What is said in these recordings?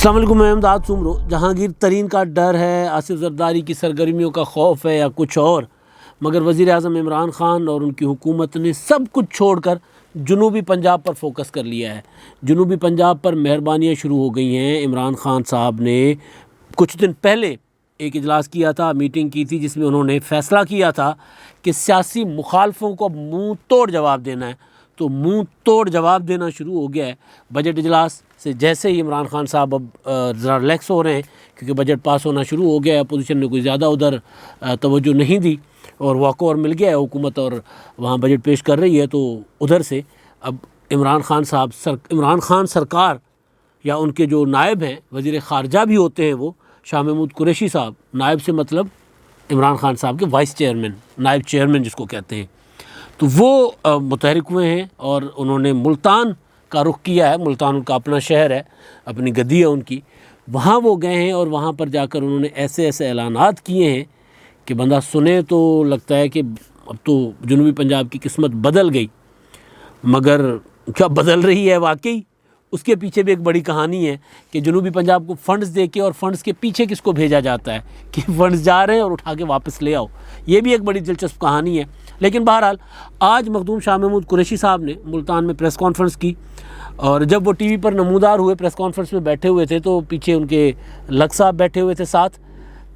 अस्सलाम वालेकुम, मैं इमदाद सुमरो। जहांगीर तरीन का डर है, आसिफ जरदारी की सरगर्मियों का खौफ है या कुछ और, मगर वज़ीर आज़म इमरान ख़ान और उनकी हुकूमत ने सब कुछ छोड़कर जनूबी पंजाब पर फोकस कर लिया है। जनूबी पंजाब पर मेहरबानियाँ शुरू हो गई हैं। इमरान ख़ान साहब ने कुछ दिन पहले एक इजलास किया था, मीटिंग की थी, जिसमें उन्होंने फ़ैसला किया था कि सियासी मुखालफों को मुँह तोड़ जवाब देना है। तो मुँह तोड़ जवाब देना शुरू हो गया है। बजट इजलास से जैसे ही इमरान ख़ान साहब अब ज़रा रिलैक्स हो रहे हैं, क्योंकि बजट पास होना शुरू हो गया है, अपोजिशन ने कोई ज़्यादा उधर तवज्जो नहीं दी और वॉकओवर मिल गया है हुकूमत और वहाँ बजट पेश कर रही है। तो उधर से अब इमरान ख़ान सरकार या उनके जो नायब हैं, वज़ीर ख़ारजा भी होते हैं वो, शाह महमूद कुरैशी साहब, नायब से मतलब इमरान ख़ान साहब के वाइस चेयरमैन, नायब चेयरमैन जिसको कहते हैं, तो वो मुतहरिक हुए हैं और उन्होंने मुल्तान का रुख किया है। मुल्तान उनका अपना शहर है, अपनी गद्दी है उनकी, वहाँ वो गए हैं और वहाँ पर जाकर उन्होंने ऐसे ऐसे ऐलानात किए हैं कि बंदा सुने तो लगता है कि अब तो जनूबी पंजाब की किस्मत बदल गई। मगर क्या बदल रही है वाकई, उसके पीछे भी एक बड़ी कहानी है कि जनूबी पंजाब को फ़ंड्स दे के और फ़ंड्स के पीछे किसको भेजा जाता है कि फ़ंड्स जा रहे हैं और उठा के वापस ले आओ। ये भी एक बड़ी दिलचस्प कहानी है। लेकिन बहरहाल आज मखदूम शाह महमूद कुरैशी साहब ने मुल्तान में प्रेस कॉन्फ्रेंस की और जब वो टीवी पर नमूदार हुए, प्रेस कॉन्फ्रेंस में बैठे हुए थे, तो पीछे उनके लग साहब बैठे हुए थे साथ।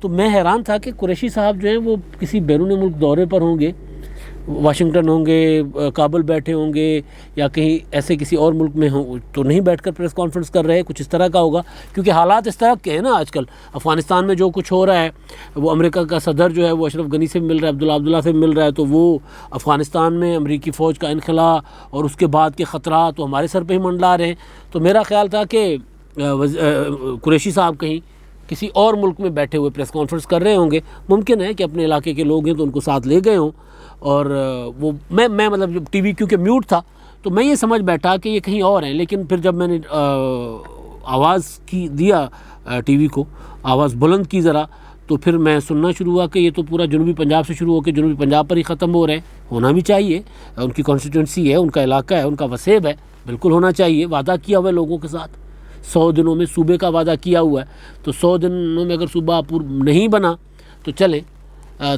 तो मैं हैरान था कि कुरैशी साहब जो हैं वो किसी बैरून मुल्क दौरे पर होंगे, वाशिंगटन होंगे, काबुल बैठे होंगे या कहीं ऐसे किसी और मुल्क में हों, तो नहीं बैठकर प्रेस कॉन्फ्रेंस कर रहे हैं। कुछ इस तरह का होगा, क्योंकि हालात इस तरह के हैं ना आजकल। अफ़गानिस्तान में जो कुछ हो रहा है, वो अमेरिका का सदर जो है वो अशरफ गनी से मिल रहा है, अब्दुल्ला से मिल रहा है, तो वो अफ़गानिस्तान में अमरीकी फ़ौज का इनखला और उसके बाद के ख़तरा तो हमारे सर पर ही मंडला रहे हैं। तो मेरा ख़्याल था कि कुरैशी साहब कहीं किसी और मुल्क में बैठे हुए प्रेस कॉन्फ्रेंस कर रहे होंगे। मुमकिन है कि अपने इलाके के लोग हैं तो उनको साथ ले गए हों। और वो मैं मतलब जब टीवी क्योंकि म्यूट था तो मैं ये समझ बैठा कि ये कहीं और हैं। लेकिन फिर जब मैंने आवाज़ की दिया, टीवी को आवाज़ बुलंद की ज़रा, तो फिर मैं सुनना शुरू हुआ कि ये तो पूरा जनूबी पंजाब से शुरू होकर जनूबी पंजाब पर ही ख़त्म हो रहे हैं। होना भी चाहिए, उनकी कॉन्स्टिट्यूंसी है, उनका इलाका है, उनका वसेब है, बिल्कुल होना चाहिए। वादा किया हुआ है लोगों के साथ, 100 दिनों में सूबे का वादा किया हुआ है, तो 100 दिनों में अगर सूबा पूर्ण नहीं बना तो चले,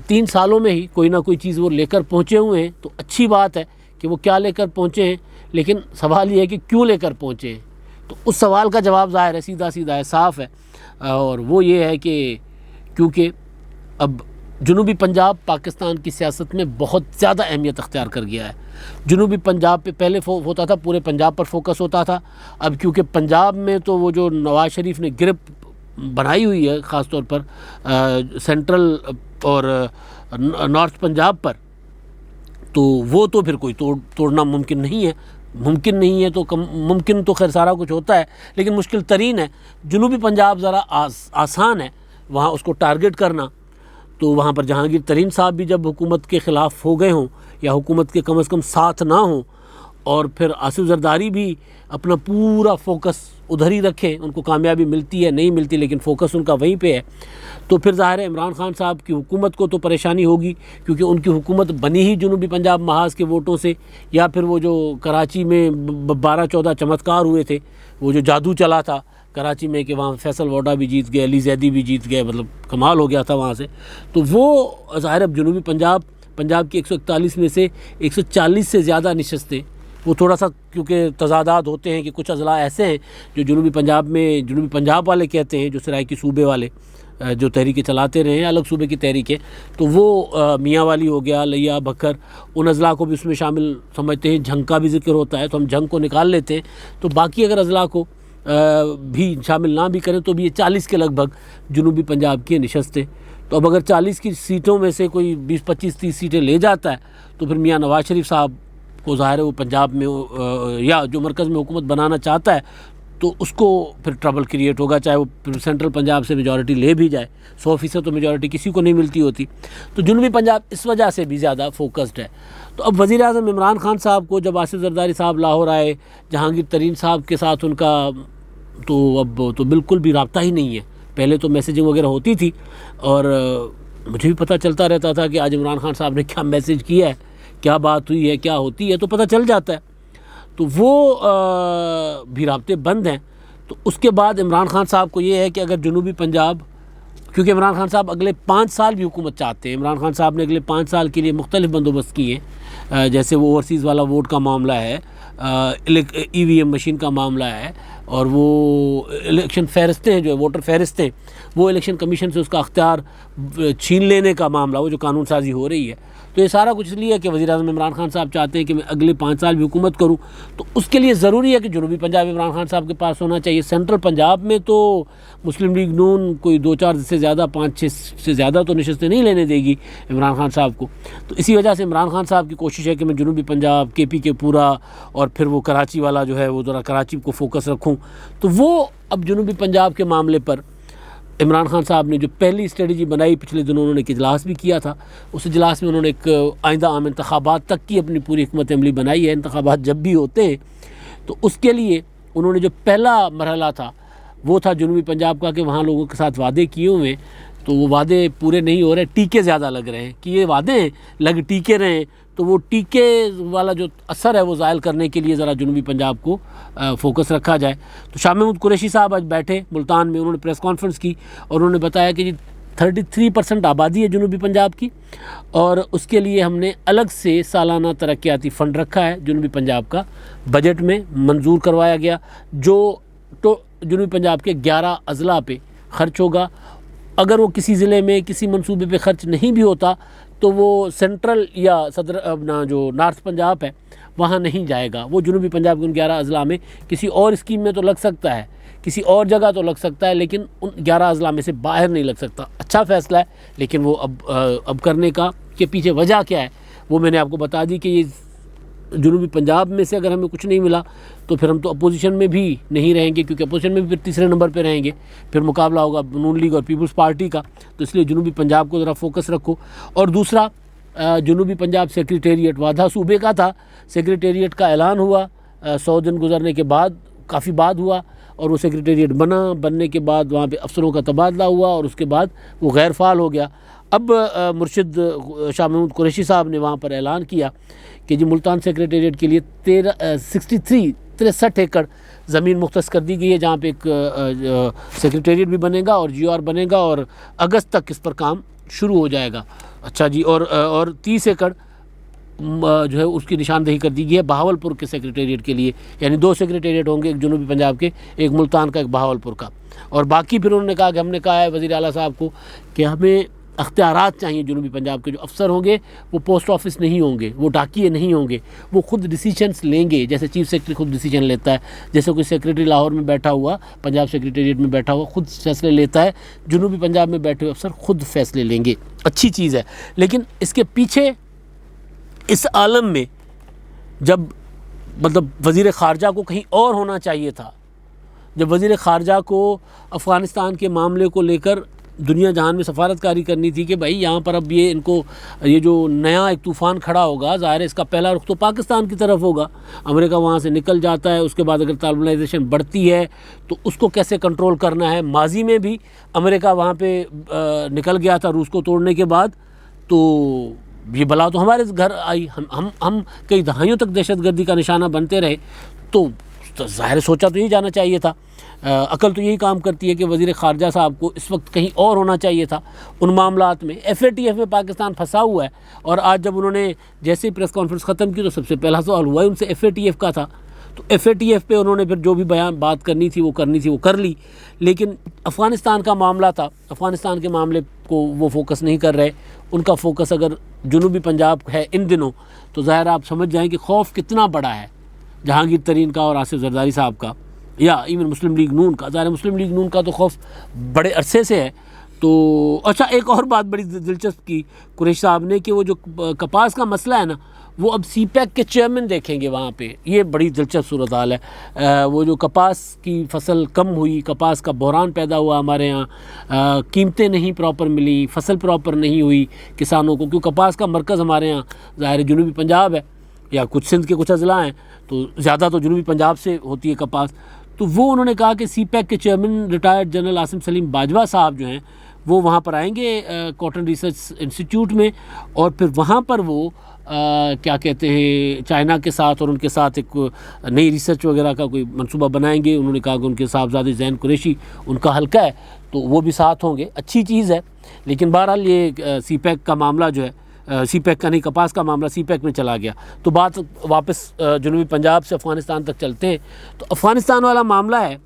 3 सालों में ही कोई ना कोई चीज़ वो लेकर पहुँचे हुए हैं। तो अच्छी बात है कि वो क्या लेकर पहुँचे हैं, लेकिन सवाल ये है कि क्यों लेकर पहुँचे हैं। तो उस सवाल का जवाब ज़ाहिर है, सीधा सीधा है, साफ़ है, और वो ये है कि क्योंकि अब जनूबी पंजाब पाकिस्तान की सियासत में बहुत ज़्यादा अहमियत अख्तियार कर गया है। जनूबी पंजाब पे पहले होता था, पूरे पंजाब पर फोकस होता था। अब क्योंकि पंजाब में तो वो जो नवाज़ शरीफ ने गिरप बनाई हुई है ख़ास तौर पर सेंट्रल और नॉर्थ पंजाब पर, तो वो तो फिर कोई तोड़ना मुमकिन नहीं है। मुमकिन नहीं है तो मुमकिन तो खैर सारा कुछ होता है, लेकिन मुश्किल तरीन है। जनूबी पंजाब ज़रा आसान है वहाँ उसको टारगेट करना। तो वहाँ पर जहांगीर तरीन साहब भी जब हुकूमत के ख़िलाफ़ हो गए हों या हुकूमत के कम से कम साथ ना हों, और फिर आसिफ जरदारी भी अपना पूरा फोकस उधर ही रखें, उनको कामयाबी मिलती है नहीं मिलती, लेकिन फ़ोकस उनका वहीं पे है, तो फिर ज़ाहिर है इमरान ख़ान साहब की हुकूमत को तो परेशानी होगी, क्योंकि उनकी हुकूमत बनी ही जनूबी पंजाब महाज के वोटों से, या फिर वो जो कराची में 12-14 चमत्कार हुए थे, वो जो जादू चला था कराची में कि वहाँ फैसल वोडा भी जीत गए, अली जैदी भी जीत गए, मतलब कमाल हो गया था वहाँ से। तो वो ज़ाहिर अब जनूबी पंजाब की 141 में से 140 से ज़्यादा नशस्तें, वो थोड़ा सा क्योंकि तज़ादात होते हैं कि कुछ अज़ला ऐसे हैं जो जनूबी पंजाब वाले कहते हैं, जो सराइकी सूबे वाले जो तहरीकें चलाते रहे हैं, अलग सूबे की तहरीकें, तो वो मियाँ वाली हो गया, लिया बकर, उन अज़ला को भी उसमें शामिल समझते हैं। झंग का भी जिक्र होता है तो हम झंग को निकाल लेते हैं। तो बाकी अगर अज़ला को भी शामिल ना भी करें तो भी ये 40 के लगभग जनूबी पंजाब की नशस्तें। तो अब अगर 40 की सीटों में से कोई 20, 25, 30 सीटें ले जाता है तो फिर मियाँ नवाज़ शरीफ साहब को ज़ाहिर है वो पंजाब में या जो मरकज़ में हुकूमत बनाना चाहता है तो उसको फिर ट्रबल क्रिएट होगा, चाहे वो सेंट्रल पंजाब से मेजॉरिटी ले भी जाए। 100% तो मेजॉरिटी किसी को नहीं मिलती होती। तो जनूबी पंजाब इस वजह से भी ज़्यादा फोकस्ड है। तो अब वज़ीर आज़म इमरान ख़ान साहब को जब आसिफ जरदारी साहब लाहौर आए, जहांगीर तरीन साहब के साथ उनका तो अब तो बिल्कुल भी रब्ता ही नहीं है। पहले तो मैसेजिंग वगैरह होती थी और मुझे भी पता चलता रहता था कि आज इमरान ख़ान साहब ने क्या मैसेज किया है, क्या बात हुई है, क्या होती है, तो पता चल जाता है। तो वो भी राब्ते बंद हैं। तो उसके बाद इमरान खान साहब को ये है कि अगर जनूबी पंजाब, क्योंकि इमरान खान साहब अगले 5 साल भी हुकूमत चाहते हैं, इमरान खान साहब ने अगले 5 साल के लिए मुख्तलिफ बंदोबस्त किए, जैसे वो ओवरसीज़ वाला वोट का मामला है, EVM मशीन का मामला है, और वो इलेक्शन फहरिस्तें हैं जो वोटर फहरिस्तें, वो इलेक्शन कमीशन से उसका अख्तियार छीन लेने का मामला, वो जो कानून साजी हो रही है। तो ये सारा कुछ इसलिए है कि वज़ीर-ए-आज़म इमरान खान साहब चाहते हैं कि मैं अगले 5 साल भी हुकूमत करूं, तो उसके लिए ज़रूरी है कि जनूबी पंजाब इमरान खान साहब के पास होना चाहिए। सेंट्रल पंजाब में तो मुस्लिम लीग नून कोई 2-4 से ज़्यादा, 5-6 से ज़्यादा तो नशस्तें नहीं लेने देगी इमरान खान साहब को। तो इसी वजह से इमरान खान साहब की कोशिश है कि मैं जनूबी पंजाब, KP पूरा, और फिर वो कराची वाला जो है वो ज़रा कराची को फोकस रखूँ। तो वो अब जनूबी पंजाब के मामले पर इमरान खान साहब ने जो पहली स्ट्रेटजी बनाई, पिछले दिनों उन्होंने एक इजलास भी किया था, उस इजलास में उन्होंने एक आइंदा आम इंतखाबात तक की अपनी पूरी हिकमत अमली बनाई है। इंतखाबात जब भी होते हैं तो उसके लिए उन्होंने जो पहला मरहला था वो था जनूबी पंजाब का, कि वहाँ लोगों के साथ वादे किए हुए, तो वो वादे पूरे नहीं हो रहे, टीके ज़्यादा लग रहे हैं, कि ये वादे हैं लग टीके रहे हैं, तो वो टीके वाला जो असर है वो ज़ायल करने के लिए ज़रा जनूबी पंजाब को फोकस रखा जाए। तो शाह महमूद कुरैशी साहब आज बैठे मुल्तान में, उन्होंने प्रेस कॉन्फ्रेंस की और उन्होंने बताया कि जी 33% आबादी है जनूबी पंजाब की, और उसके लिए हमने अलग से सालाना तरक्याती फ़ंड रखा है। जनूबी पंजाब का बजट में मंजूर करवाया गया, जो तो जनूबी पंजाब के 11 अज़ला पे ख़र्च होगा। अगर वो किसी ज़िले में किसी मंसूबे पे ख़र्च नहीं भी होता तो वो सेंट्रल या सदर अपना जो नॉर्थ पंजाब है वहाँ नहीं जाएगा, वो जनूबी पंजाब के उन 11 अज़ला में किसी और स्कीम में तो लग सकता है, किसी और जगह तो लग सकता है, लेकिन उन 11 अज़ला में से बाहर नहीं लग सकता। अच्छा फ़ैसला है, लेकिन वो अब करने का के पीछे वजह क्या है वो मैंने आपको बता दी कि ये जनूबी पंजाब में से अगर हमें कुछ नहीं मिला तो फिर हम तो अपोजिशन में भी नहीं रहेंगे, क्योंकि अपोजिशन में भी फिर तीसरे नंबर पे रहेंगे, फिर मुकाबला होगा नून लीग और पीपल्स पार्टी का। तो इसलिए जनूबी पंजाब को ज़रा फोकस रखो। और दूसरा, जनूबी पंजाब सेक्रेटेरिएट वादा सूबे का था, सेक्रेटेरिएट का ऐलान हुआ 100 दिन गुजरने के बाद, काफ़ी बाद हुआ, और वो सेक्रेटेरिएट बनने के बाद वहाँ पे अफसरों का तबादला हुआ और उसके बाद वो गैर फ़ाल हो गया। अब मुर्शिद शाह महमूद कुरैशी साहब ने वहाँ पर ऐलान किया कि जी मुल्तान सेक्रेटेरिएट के लिए 63 एकड़ ज़मीन मुख्तस कर दी गई है, जहाँ पे एक सेक्रेटेरिएट भी बनेगा और GR बनेगा, और अगस्त तक इस पर काम शुरू हो जाएगा। अच्छा जी, और 30 एकड़ जो है उसकी निशानदेही कर दी गई है बहावलपुर के सेक्रेटेरिएट के लिए, यानी 2 सेक्रेटेरिएट होंगे, एक जनूबी पंजाब के, एक मुल्तान का, एक बहावलपुर का। और बाकी फिर उन्होंने कहा कि हमने कहा है वज़ीर आला साहब को कि हमें अख्तियारात चाहिए, जनूबी पंजाब के जो अफसर होंगे वो पोस्ट ऑफिस नहीं होंगे, वो डाकिए नहीं होंगे, वो खुद डिसीजंस लेंगे, जैसे चीफ सेक्रेटरी खुद डिसीजन लेता है, जैसे कोई सेक्रेटरी लाहौर में बैठा हुआ, पंजाब सेक्रेटेरिएट में बैठा हुआ खुद फैसले लेता है, जनूबी पंजाब में बैठे हुए अफसर खुद फैसले लेंगे। अच्छी चीज़ है, लेकिन इसके पीछे इस आलम में जब मतलब वज़ीर ख़ारजा को कहीं और होना चाहिए था, जब वज़ीर ख़ारजा को अफ़गानिस्तान के मामले को लेकर दुनिया जहान में सफारतकारी करनी थी कि भाई यहाँ पर अब ये जो नया एक तूफ़ान खड़ा होगा, ज़ाहिर है इसका पहला रुख तो पाकिस्तान की तरफ होगा, अमेरिका वहाँ से निकल जाता है, उसके बाद अगर तालिबानाइजेशन बढ़ती है तो उसको कैसे कंट्रोल करना है। माजी में भी अमेरिका वहाँ पे निकल गया था रूस को तोड़ने के बाद, तो ये बला तो हमारे घर आई, हम कई दहाइयों तक दहशतगर्दी का निशाना बनते रहे, तो ज़ाहिर सोचा तो यही जाना चाहिए था। अकल तो यही काम करती है कि वज़ीर ख़ारजा साहब को इस वक्त कहीं और होना चाहिए था उन मामलात में। FATF में पाकिस्तान फंसा हुआ है, और आज जब उन्होंने जैसे ही प्रेस कॉन्फ्रेंस ख़त्म की तो सबसे पहला सवाल हुआ उनसे FATF का था, तो FATF पे उन्होंने फिर जो भी बात करनी थी वो कर ली, लेकिन अफ़गानिस्तान का मामला था, अफ़गानिस्तान के मामले को वो फोकस नहीं कर रहे। उनका फोकस अगर जनूबी पंजाब है इन दिनों, तो ज़ाहिर आप समझ जाएँ कि खौफ कितना बड़ा है जहांगीर तरीन का और आसिफ जरदारी साहब का, या इवन मुस्लिम लीग नून का। ज़ाहिर मुस्लिम लीग नून का तो खौफ बड़े अरसे से है। तो अच्छा, एक और बात बड़ी दिलचस्प की कुरैशी साहब ने कि वो जो कपास का मसला है ना, वो अब CPEC के चेयरमैन देखेंगे वहाँ पे। ये बड़ी दिलचस्प सूरत हाल है। वो जो कपास की फसल कम हुई, कपास का बहरान पैदा हुआ हमारे यहाँ, कीमतें नहीं प्रॉपर मिली, फसल प्रॉपर नहीं हुई किसानों को, क्योंकि कपास का मरकज़ हमारे यहाँ ज़ाहिर जनूबी पंजाब है या कुछ सिंध के कुछ अज़ला हैं, तो ज़्यादा तो जनूबी पंजाब से होती है कपास। तो वो उन्होंने कहा कि CPEC के chairman retired general Asim Salim Bajwa साहब जो हैं वो वहाँ पर आएंगे कॉटन रिसर्च इंस्टीट्यूट में, और फिर वहाँ पर वो क्या कहते हैं चाइना के साथ और उनके साथ एक नई रिसर्च वगैरह का कोई मंसूबा बनाएंगे। उन्होंने कहा कि उनके साहबजादे ज़ैन कुरैशी उनका हल्का है तो वो भी साथ होंगे, अच्छी चीज़ है। लेकिन बहरहाल ये सीपैक का मामला जो है, सीपैक का नहीं, कपास का मामला सीपैक में चला गया। तो बात वापस जनूबी पंजाब से अफ़गानिस्तान तक चलते हैं। तो अफ़गानिस्तान वाला मामला है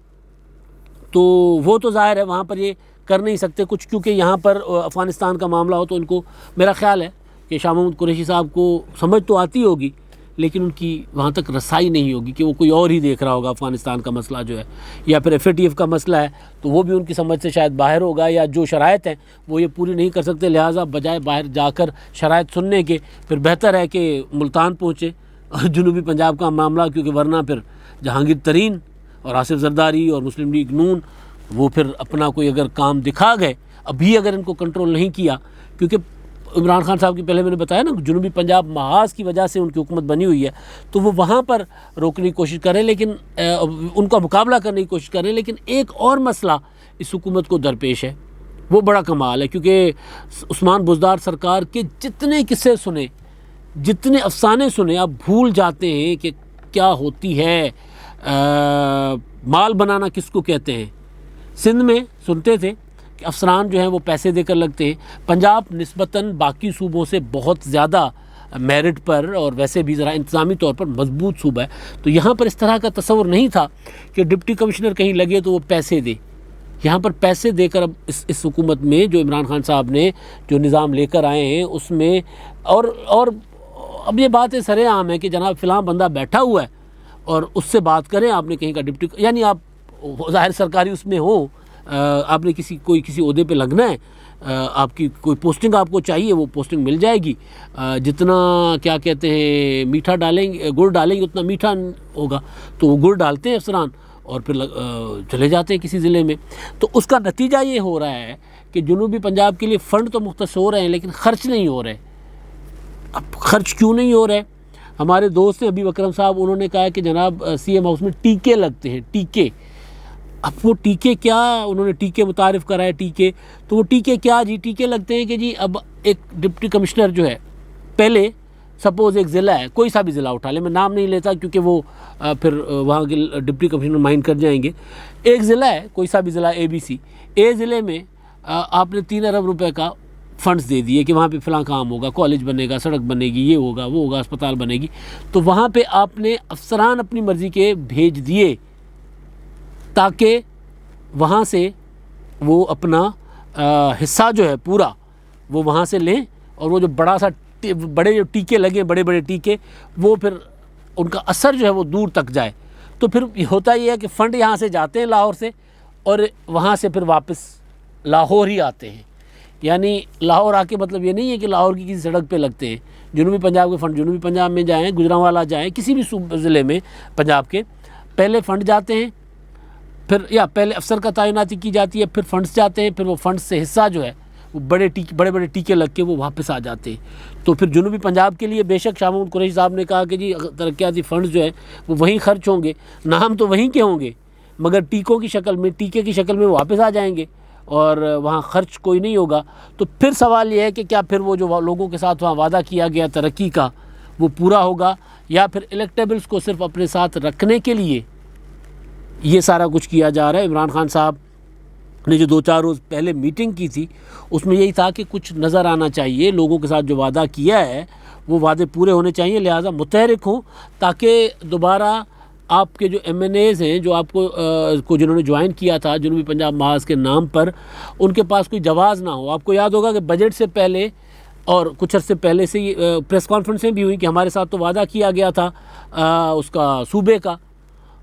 तो वो तो ज़ाहिर है वहाँ पर ये कर नहीं सकते कुछ, क्योंकि यहाँ पर अफ़गानिस्तान का मामला हो तो उनको, मेरा ख्याल है कि शाह महमूद कुरैशी साहब को समझ तो आती होगी लेकिन उनकी वहाँ तक रसाई नहीं होगी कि वो कोई और ही देख रहा होगा अफ़गानिस्तान का मसला जो है, या फिर FATF का मसला है तो वो भी उनकी समझ से शायद बाहर होगा, या जो शराइत हैं वो ये पूरी नहीं कर सकते। लिहाजा बजाय बाहर जाकर शराइत सुनने के फिर बेहतर है कि मुल्तान पहुँचे और जनूबी पंजाब का मामला, क्योंकि वरना फिर जहांगीर तरीन और आसिफ जरदारी और मुस्लिम लीग नून वो फिर अपना कोई अगर काम दिखा गए, अभी अगर इनको कंट्रोल नहीं किया, क्योंकि इमरान खान साहब की पहले मैंने बताया ना जनूबी पंजाब महाज की वजह से उनकी हुकूमत बनी हुई है, तो वो वहाँ पर रोकने की कोशिश करें, लेकिन उनका मुकाबला करने की कोशिश करें। लेकिन एक और मसला इस हुकूमत को दरपेश है, वो बड़ा कमाल है, क्योंकि उस्मान बुज़दार सरकार के जितने किस्से सुने, जितने अफसाने सुने, आप भूल जाते हैं कि क्या होती है माल बनाना किसको कहते हैं। सिंध में सुनते थे कि अफसरान जो हैं वो पैसे देकर लगते हैं। पंजाब निस्बतन बाकी सूबों से बहुत ज़्यादा मेरिट पर और वैसे भी ज़रा इंतज़ामी तौर पर मजबूत सूबा है, तो यहाँ पर इस तरह का तस्वर नहीं था कि डिप्टी कमिश्नर कहीं लगे तो वो पैसे दे। यहाँ पर पैसे देकर अब इस हुकूमत में जो इमरान खान साहब ने जो निज़ाम लेकर आए हैं उसमें, और अब ये बात सरेआम है कि जनाब फ़िलहाल बंदा बैठा हुआ है और उससे बात करें, आपने कहीं का डिप्टी, यानी आप ज़ाहिर सरकारी उसमें हो, आपने किसी ओहदे पे लगना है, आपकी कोई पोस्टिंग आपको चाहिए, वो पोस्टिंग मिल जाएगी। जितना क्या कहते हैं मीठा डालेंगे, गुड़ डालेंगे उतना मीठा होगा, तो वो गुड़ डालते हैं अफसरान और फिर चले जाते हैं किसी ज़िले में। तो उसका नतीजा ये हो रहा है कि जनूबी पंजाब के लिए फ़ंड तो मुख्तस हो रहे हैं लेकिन ख़र्च नहीं हो रहे। अब ख़र्च क्यों नहीं हो रहे? हमारे दोस्त हैं हबीब अकरम साहब, उन्होंने कहा कि जनाब CM हाउस में टीके लगते हैं, टीके। अब वो टीके क्या, उन्होंने टीके मुतारिफ़ कराए टीके, तो वो टीके क्या जी, टीके लगते हैं कि जी अब एक डिप्टी कमिश्नर जो है, पहले सपोज़ एक ज़िला है, कोई सा भी ज़िला उठा ले, मैं नाम नहीं लेता क्योंकि वो फिर वहाँ के डिप्टी कमिश्नर माइंड कर जाएंगे। एक ज़िला है, कोई सा भी ज़िला ABC, ज़िले में आपने 3 अरब रुपए का फ़ंड्स दे दिए कि वहाँ पे फ़लाँ काम होगा, कॉलेज बनेगा, सड़क बनेगी, ये होगा, वो होगा, अस्पताल बनेगी। तो वहाँ पे आपने अफसरान अपनी मर्ज़ी के भेज दिए ताकि वहाँ से वो अपना हिस्सा जो है पूरा वो वहाँ से लें, और वो जो बड़े जो टीके लगे, बड़े बड़े टीके, वो फिर उनका असर जो है वो दूर तक जाए। तो फिर होता ये है कि फ़ंड यहाँ से जाते हैं लाहौर से, और वहाँ से फिर वापस लाहौर ही आते हैं। यानी लाहौर आके मतलब ये नहीं है कि लाहौर की किसी सड़क पे लगते हैं। जनूबी पंजाब के फ़ंड जनूबी पंजाब में जाएँ, गुजरांवाला जाएँ, किसी भी ज़िले में पंजाब के, पहले फ़ंड जाते हैं, फिर या पहले अफसर का तैनाती की जाती है, फिर फ़ंड्स जाते हैं, फिर वो फ़ंड्स से हिस्सा जो है वो बड़े बड़े टीके लग के वो वापस आ जाते हैं। तो फिर जनूबी पंजाब के लिए बेशक शाह महमूद कुरैशी साहब ने कहा कि जी तरक्याती फ़ंड्स जो है वो वहीं खर्च होंगे, नाम तो वहीं के होंगे, मगर टीके की शक्ल में वापस आ जाएंगे और वहाँ ख़र्च कोई नहीं होगा। तो फिर सवाल ये है कि क्या फिर वो जो लोगों के साथ वहाँ वादा किया गया तरक्की का वो पूरा होगा, या फिर इलेक्टेबल्स को सिर्फ अपने साथ रखने के लिए ये सारा कुछ किया जा रहा है। इमरान खान साहब ने जो 2-4 रोज़ पहले मीटिंग की थी उसमें यही था कि कुछ नज़र आना चाहिए, लोगों के साथ जो वादा किया है वो वादे पूरे होने चाहिए, लिहाजा मुतहरिक हों ताकि दोबारा आपके जो MNAs हैं जो आपको जिन्होंने ज्वाइन किया था जनूबी पंजाब महाज के नाम पर, उनके पास कोई जवाज़ ना हो। आपको याद होगा कि बजट से पहले और कुछ अर्से पहले से प्रेस कॉन्फ्रेंसें भी हुई कि हमारे साथ तो वादा किया गया था उसका सूबे का,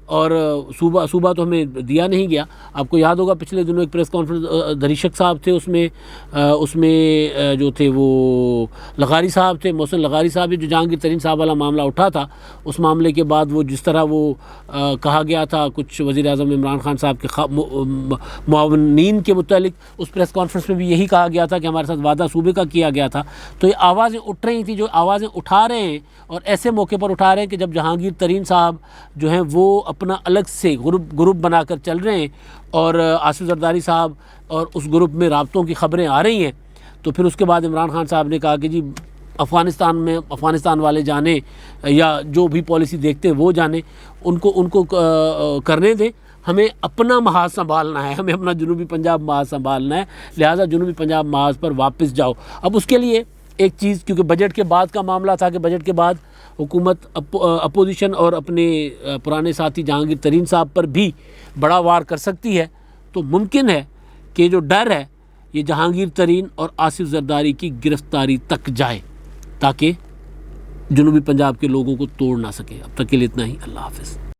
और सूबा तो हमें दिया नहीं गया। आपको याद होगा पिछले दिनों एक प्रेस कॉन्फ्रेंस धरीशक साहब थे, उसमें जो थे वो लगारी साहब थे, मोहसिन लगारी साहब, जो जहांगीर तरीन साहब वाला मामला उठा था, उस मामले के बाद वो जिस तरह वो कहा गया था कुछ वज़ीर-ए-आज़म इमरान खान साहब के मुआवनीन के मुतालिक, उस प्रेस कॉन्फ्रेंस में भी यही कहा गया था कि हमारे साथ वादा सूबे का किया गया था। तो ये आवाज़ें उठ रही थी, जो आवाज़ें उठा रहे हैं और ऐसे मौके पर उठा रहे हैं कि जब जहांगीर तरीन साहब जो हैं वो अपना अलग से ग्रुप बनाकर चल रहे हैं और आसिफ जरदारी साहब और उस ग्रुप में राब्तों की खबरें आ रही हैं, तो फिर उसके बाद इमरान खान साहब ने कहा कि जी अफ़गानिस्तान वाले जाने या जो भी पॉलिसी देखते हैं वो जाने, उनको करने दें, हमें अपना महाज संभालना है, हमें अपना जनूबी पंजाब महाज संभालना है, लिहाजा जनूबी पंजाब महाज पर वापस जाओ। अब उसके लिए एक चीज़, क्योंकि बजट के बाद का मामला था कि बजट के बाद हुकूमत अपोजिशन और अपने पुराने साथी जहांगीर तरीन साहब पर भी बड़ा वार कर सकती है, तो मुमकिन है कि जो डर है ये जहांगीर तरीन और आसिफ जरदारी की गिरफ्तारी तक जाए, ताकि जनूबी पंजाब के लोगों को तोड़ ना सके। अब तक के लिए इतना ही। अल्लाह हाफ़िज़।